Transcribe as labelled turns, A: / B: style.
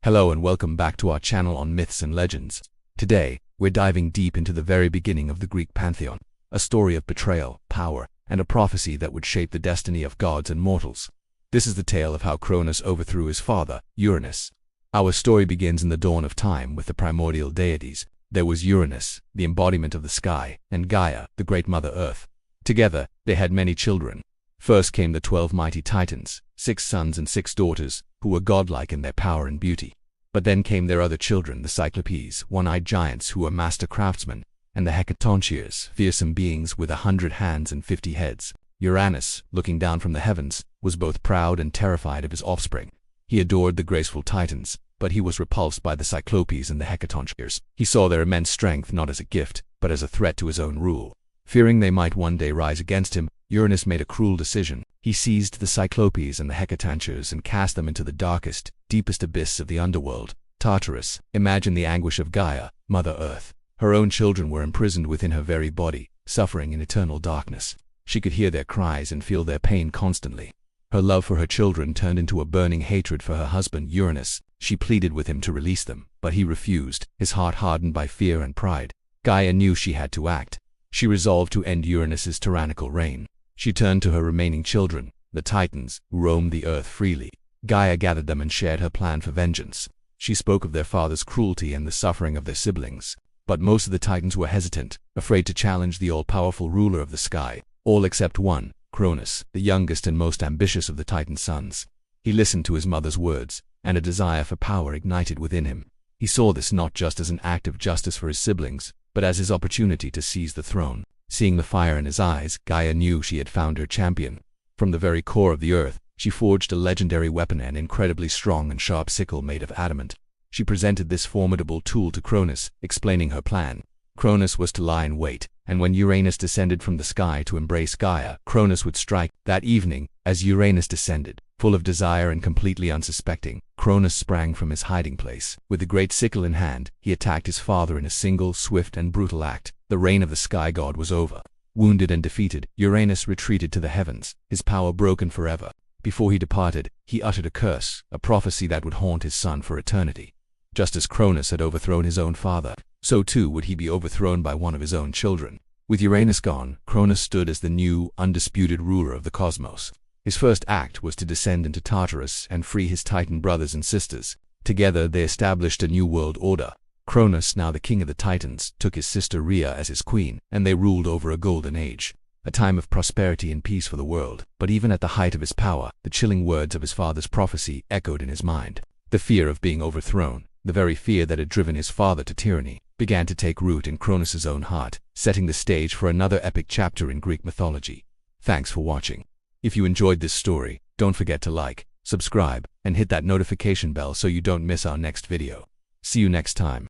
A: Hello and welcome back to our channel on myths and legends. Today, we're diving deep into the very beginning of the Greek pantheon, a story of betrayal, power, and a prophecy that would shape the destiny of gods and mortals. This is the tale of how Cronus overthrew his father, Uranus. Our story begins in the dawn of time with the primordial deities. There was Uranus, the embodiment of the sky, and Gaia, the great Mother Earth. Together, they had many children. First came the 12 mighty Titans, 6 sons and 6 daughters, who were godlike in their power and beauty. But then came their other children, the Cyclopes, one-eyed giants who were master craftsmen, and the Hecatontures, fearsome beings with 100 hands and 50 heads. Uranus, looking down from the heavens, was both proud and terrified of his offspring. He adored the graceful Titans, but he was repulsed by the Cyclopes and the Hecatontures. He saw their immense strength not as a gift, but as a threat to his own rule. Fearing they might one day rise against him, Uranus made a cruel decision. He seized the Cyclopes and the Hecatontures and cast them into the darkest, deepest abyss of the underworld, Tartarus. Imagine the anguish of Gaia, Mother Earth. Her own children were imprisoned within her very body, suffering in eternal darkness. She could hear their cries and feel their pain constantly. Her love for her children turned into a burning hatred for her husband Uranus. She pleaded with him to release them, but he refused, his heart hardened by fear and pride. Gaia knew she had to act. She resolved to end Uranus's tyrannical reign. She turned to her remaining children, the Titans, who roamed the earth freely. Gaia gathered them and shared her plan for vengeance. She spoke of their father's cruelty and the suffering of their siblings. But most of the Titans were hesitant, afraid to challenge the all-powerful ruler of the sky. All except one, Cronus, the youngest and most ambitious of the Titan sons. He listened to his mother's words, and a desire for power ignited within him. He saw this not just as an act of justice for his siblings, but as his opportunity to seize the throne. Seeing the fire in his eyes, Gaia knew she had found her champion. From the very core of the earth, she forged a legendary weapon, an incredibly strong and sharp sickle made of adamant. She presented this formidable tool to Cronus, explaining her plan. Cronus was to lie in wait, and when Uranus descended from the sky to embrace Gaia, Cronus would strike. That evening, as Uranus descended, full of desire and completely unsuspecting, Cronus sprang from his hiding place. With the great sickle in hand, he attacked his father in a single, swift and brutal act. The reign of the sky god was over. Wounded and defeated, Uranus retreated to the heavens, his power broken forever. Before he departed, he uttered a curse, a prophecy that would haunt his son for eternity. Just as Cronus had overthrown his own father, so too would he be overthrown by one of his own children. With Uranus gone, Cronus stood as the new, undisputed ruler of the cosmos. His first act was to descend into Tartarus and free his Titan brothers and sisters. Together they established a new world order. Cronus, now the king of the Titans, took his sister Rhea as his queen, and they ruled over a golden age, a time of prosperity and peace for the world. But even at the height of his power, the chilling words of his father's prophecy echoed in his mind. The fear of being overthrown, the very fear that had driven his father to tyranny, began to take root in Cronus's own heart, setting the stage for another epic chapter in Greek mythology. Thanks for watching. If you enjoyed this story, don't forget to like, subscribe, and hit that notification bell so you don't miss our next video. See you next time.